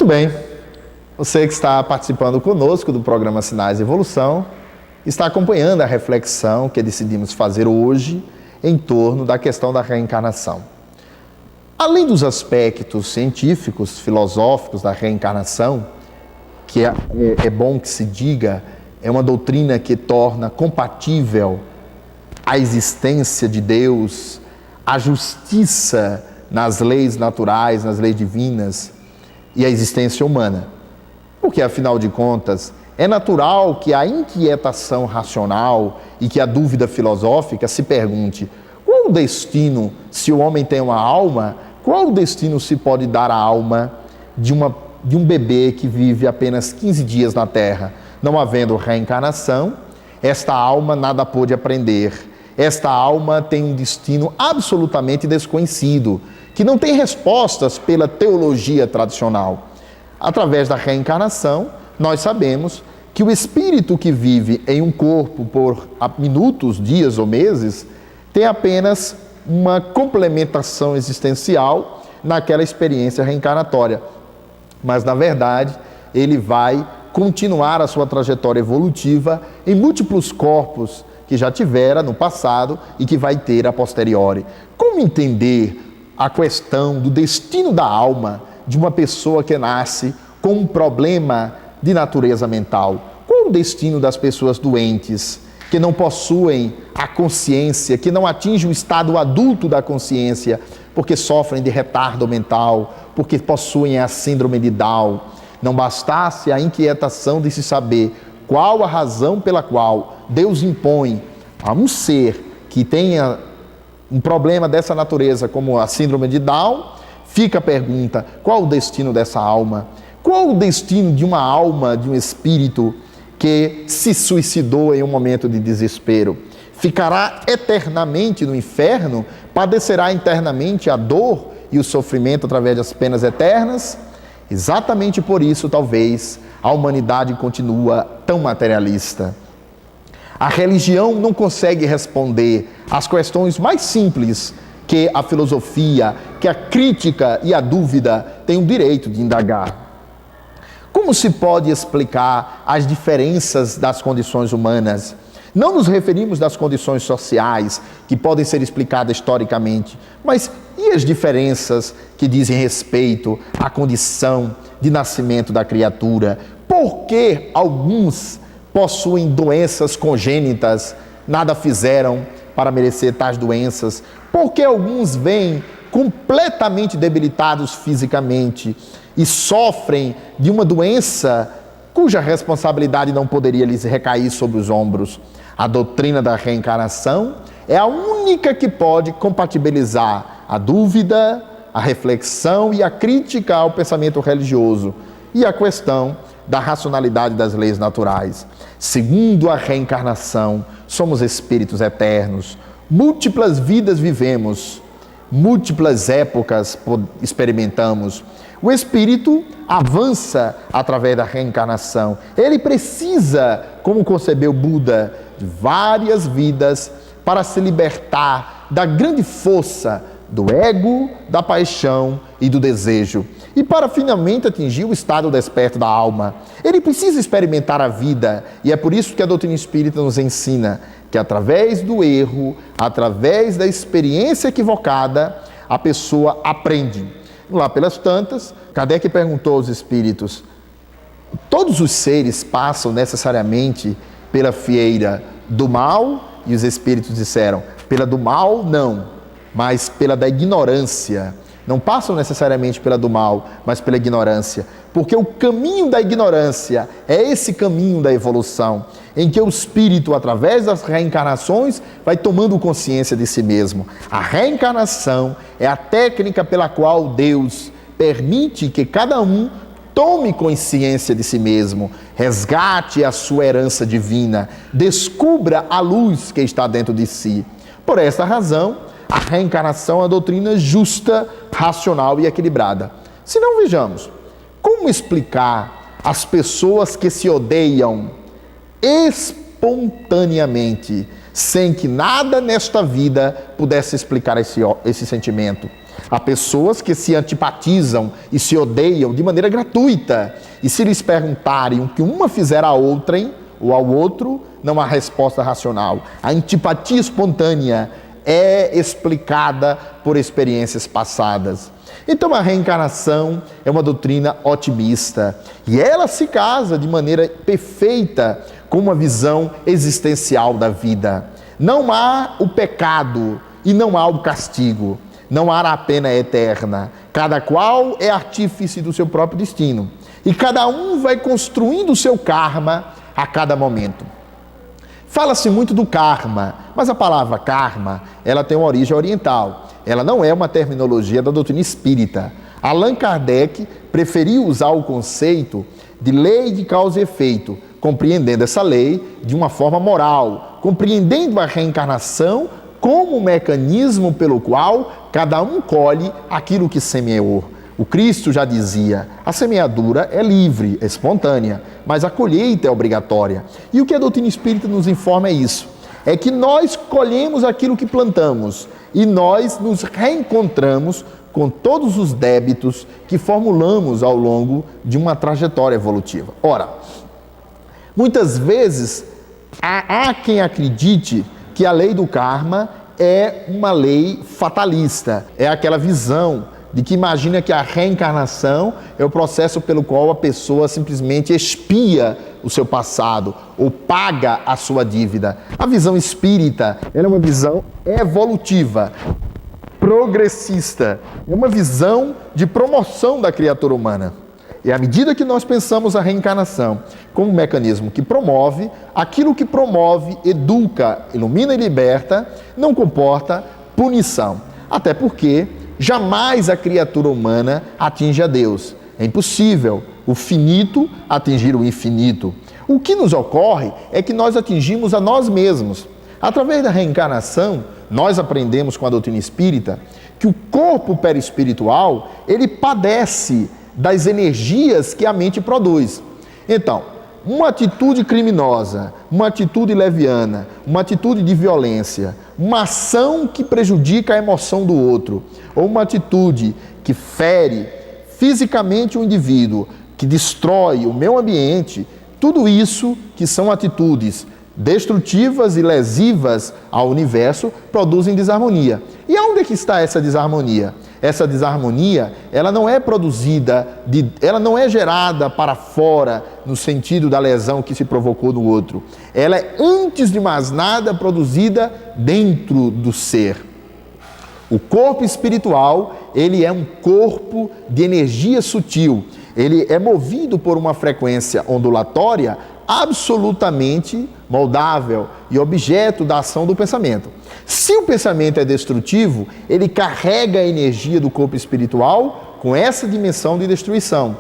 Muito bem, você que está participando conosco do programa Sinais de Evolução, está acompanhando a reflexão que decidimos fazer hoje em torno da questão da reencarnação. Além dos aspectos científicos, filosóficos da reencarnação, que é bom que se diga, é uma doutrina que torna compatível a existência de Deus, a justiça nas leis naturais, nas leis divinas e a existência humana. Porque, afinal de contas, é natural que a inquietação racional e que a dúvida filosófica se pergunte: qual o destino, se o homem tem uma alma, qual o destino se pode dar à alma de um bebê que vive apenas 15 dias na Terra? Não havendo reencarnação, esta alma nada pôde aprender. Esta alma tem um destino absolutamente desconhecido, que não tem respostas pela teologia tradicional. Através da reencarnação, nós sabemos que o espírito que vive em um corpo por minutos, dias ou meses, tem apenas uma complementação existencial naquela experiência reencarnatória. Mas, na verdade, ele vai continuar a sua trajetória evolutiva em múltiplos corpos que já tivera no passado e que vai ter a posteriori. Como entender a questão do destino da alma de uma pessoa que nasce com um problema de natureza mental? Qual o destino das pessoas doentes, que não possuem a consciência, que não atingem o estado adulto da consciência, porque sofrem de retardo mental, porque possuem a síndrome de Down? Não bastasse a inquietação de se saber qual a razão pela qual Deus impõe a um ser que tenha um problema dessa natureza, como a síndrome de Down, fica a pergunta: qual o destino dessa alma? Qual o destino de uma alma, de um espírito que se suicidou em um momento de desespero? Ficará eternamente no inferno? Padecerá internamente a dor e o sofrimento através das penas eternas? Exatamente por isso, talvez, a humanidade continua tão materialista. A religião não consegue responder às questões mais simples que a filosofia, que a crítica e a dúvida têm o direito de indagar. Como se pode explicar as diferenças das condições humanas? Não nos referimos das condições sociais, que podem ser explicadas historicamente, mas e as diferenças que dizem respeito à condição de nascimento da criatura? Por que alguns possuem doenças congênitas, nada fizeram para merecer tais doenças? Por que alguns vêm completamente debilitados fisicamente e sofrem de uma doença cuja responsabilidade não poderia lhes recair sobre os ombros? A doutrina da reencarnação é a única que pode compatibilizar a dúvida, a reflexão e a crítica ao pensamento religioso e a questão da racionalidade das leis naturais. Segundo a reencarnação, somos espíritos eternos. Múltiplas vidas vivemos, múltiplas épocas experimentamos. O espírito avança através da reencarnação. Ele precisa, como concebeu Buda, de várias vidas para se libertar da grande força do ego, da paixão e do desejo. E para finalmente atingir o estado desperto da alma, ele precisa experimentar a vida. E é por isso que a doutrina espírita nos ensina que através do erro, através da experiência equivocada, a pessoa aprende. Lá pelas tantas, Kardec perguntou aos espíritos: todos os seres passam necessariamente pela fieira do mal? E os espíritos disseram: pela do mal não, mas pela da ignorância. Não passam necessariamente pela do mal, mas pela ignorância. Porque o caminho da ignorância é esse caminho da evolução, em que o espírito, através das reencarnações, vai tomando consciência de si mesmo. A reencarnação é a técnica pela qual Deus permite que cada um tome consciência de si mesmo, resgate a sua herança divina, descubra a luz que está dentro de si. Por esta razão, a reencarnação é uma doutrina justa, racional e equilibrada. Se não, vejamos, como explicar às pessoas que se odeiam espontaneamente, sem que nada nesta vida pudesse explicar esse sentimento? Há pessoas que se antipatizam e se odeiam de maneira gratuita. E se lhes perguntarem o que uma fizer à outrem ou ao outro, não há resposta racional. A antipatia espontânea é explicada por experiências passadas. Então a reencarnação é uma doutrina otimista e ela se casa de maneira perfeita com uma visão existencial da vida. Não há o pecado e não há o castigo, não há a pena eterna. Cada qual é artífice do seu próprio destino e cada um vai construindo o seu karma a cada momento. Fala-se muito do karma, mas a palavra karma, ela tem uma origem oriental. Ela não é uma terminologia da doutrina espírita. Allan Kardec preferiu usar o conceito de lei de causa e efeito, compreendendo essa lei de uma forma moral, compreendendo a reencarnação como um mecanismo pelo qual cada um colhe aquilo que semeou. O Cristo já dizia, a semeadura é livre, é espontânea, mas a colheita é obrigatória. E o que a doutrina espírita nos informa é isso, é que nós colhemos aquilo que plantamos e nós nos reencontramos com todos os débitos que formulamos ao longo de uma trajetória evolutiva. Ora, muitas vezes há quem acredite que a lei do karma é uma lei fatalista, é aquela visão de que imagina que a reencarnação é o processo pelo qual a pessoa simplesmente expia o seu passado ou paga a sua dívida. A visão espírita ela é uma visão evolutiva, progressista, é uma visão de promoção da criatura humana. E à medida que nós pensamos a reencarnação como um mecanismo que promove, aquilo que promove, educa, ilumina e liberta, não comporta punição. Até porque jamais a criatura humana atinge a Deus. É impossível o finito atingir o infinito. O que nos ocorre é que nós atingimos a nós mesmos. Através da reencarnação, nós aprendemos com a doutrina espírita que o corpo perispiritual, ele padece das energias que a mente produz. Então, uma atitude criminosa, uma atitude leviana, uma atitude de violência, uma ação que prejudica a emoção do outro, ou uma atitude que fere fisicamente o indivíduo, que destrói o meio ambiente, tudo isso que são atitudes destrutivas e lesivas ao universo produzem desarmonia. E onde é que está essa desarmonia? Essa desarmonia, ela não é produzida, ela não é gerada para fora no sentido da lesão que se provocou no outro. Ela é, antes de mais nada, produzida dentro do ser. O corpo espiritual, ele é um corpo de energia sutil. Ele é movido por uma frequência ondulatória absolutamente moldável e objeto da ação do pensamento. Se o pensamento é destrutivo, ele carrega a energia do corpo espiritual com essa dimensão de destruição.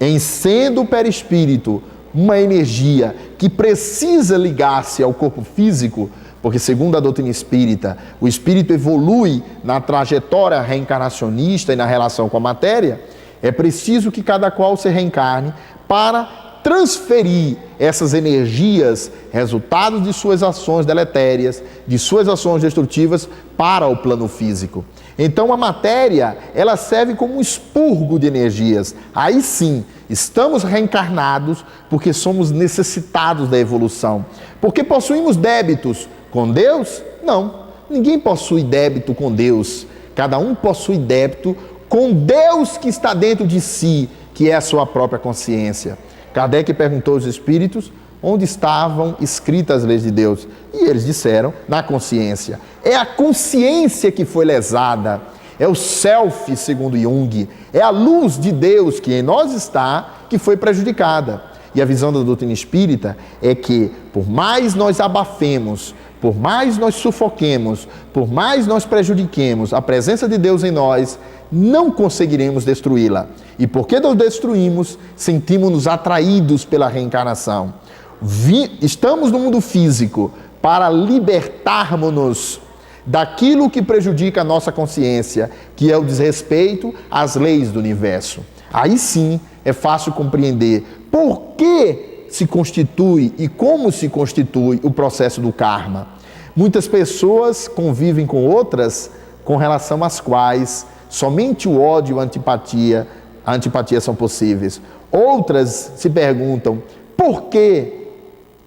Em sendo o perispírito uma energia que precisa ligar-se ao corpo físico, porque segundo a doutrina espírita, o espírito evolui na trajetória reencarnacionista e na relação com a matéria, é preciso que cada qual se reencarne para transferir essas energias, resultados de suas ações deletérias, de suas ações destrutivas, para o plano físico. Então a matéria, ela serve como um expurgo de energias. Aí sim, estamos reencarnados porque somos necessitados da evolução. Porque possuímos débitos com Deus? Não, ninguém possui débito com Deus. Cada um possui débito com Deus que está dentro de si, que é a sua própria consciência. Kardec perguntou aos espíritos onde estavam escritas as leis de Deus. E eles disseram, na consciência. É a consciência que foi lesada. É o self, segundo Jung. É a luz de Deus que em nós está, que foi prejudicada. E a visão da doutrina espírita é que, por mais nós abafemos, por mais nós sufoquemos, por mais nós prejudiquemos a presença de Deus em nós, não conseguiremos destruí-la. E porque nós destruímos, sentimos-nos atraídos pela reencarnação. Estamos no mundo físico para libertarmos-nos daquilo que prejudica a nossa consciência, que é o desrespeito às leis do universo. Aí sim é fácil compreender por que se constitui e como se constitui o processo do karma. Muitas pessoas convivem com outras com relação às quais somente o ódio e a antipatia são possíveis. Outras se perguntam, por que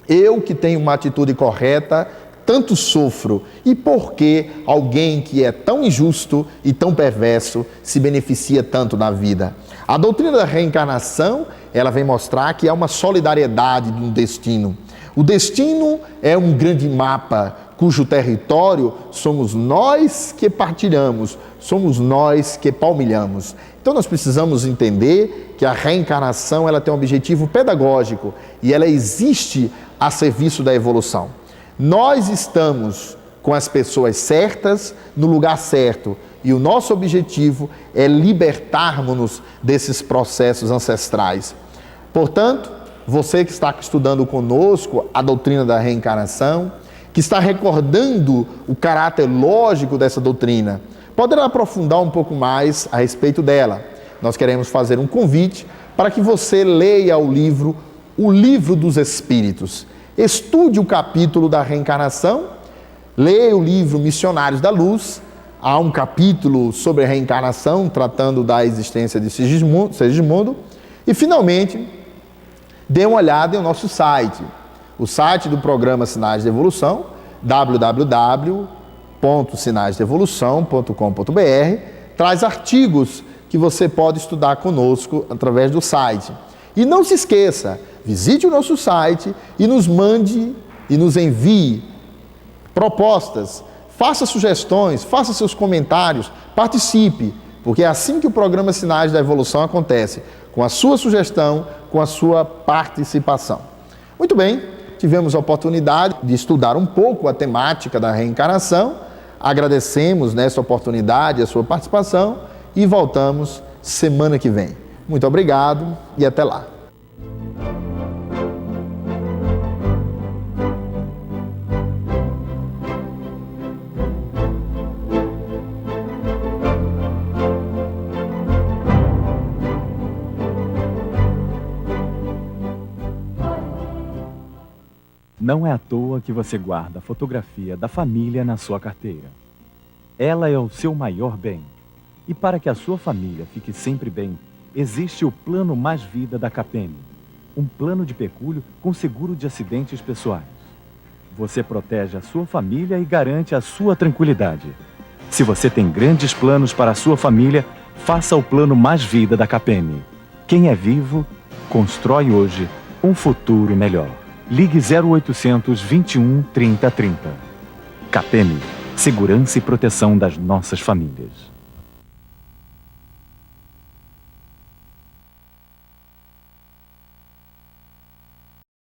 eu que tenho uma atitude correta tanto sofro? E por que alguém que é tão injusto e tão perverso se beneficia tanto na vida? A doutrina da reencarnação, ela vem mostrar que há uma solidariedade no destino. O destino é um grande mapa cujo território somos nós que partilhamos, somos nós que palmilhamos. Então nós precisamos entender que a reencarnação ela tem um objetivo pedagógico e ela existe a serviço da evolução. Nós estamos com as pessoas certas no lugar certo e o nosso objetivo é libertarmos-nos desses processos ancestrais. Portanto, você que está estudando conosco a doutrina da reencarnação, que está recordando o caráter lógico dessa doutrina, poderá aprofundar um pouco mais a respeito dela. Nós queremos fazer um convite para que você leia o livro dos Espíritos. Estude o capítulo da reencarnação, leia o livro Missionários da Luz, há um capítulo sobre a reencarnação, tratando da existência de Segismundo, e finalmente, dê uma olhada em nosso site, o site do programa Sinais de Evolução, www.sinaisdeevolução.com.br, traz artigos que você pode estudar conosco através do site. E não se esqueça, visite o nosso site e nos mande e nos envie propostas, faça sugestões, faça seus comentários, participe, porque é assim que o programa Sinais da Evolução acontece, com a sua sugestão, com a sua participação. Muito bem, tivemos a oportunidade de estudar um pouco a temática da reencarnação, agradecemos nessa oportunidade a sua participação e voltamos semana que vem. Muito obrigado e até lá. Não é à toa que você guarda a fotografia da família na sua carteira. Ela é o seu maior bem. E para que a sua família fique sempre bem, existe o Plano Mais Vida da CAPEM, um plano de pecúlio com seguro de acidentes pessoais. Você protege a sua família e garante a sua tranquilidade. Se você tem grandes planos para a sua família, faça o Plano Mais Vida da CAPEM. Quem é vivo, constrói hoje um futuro melhor. Ligue 0800 21 30 30. CAPEM, segurança e proteção das nossas famílias.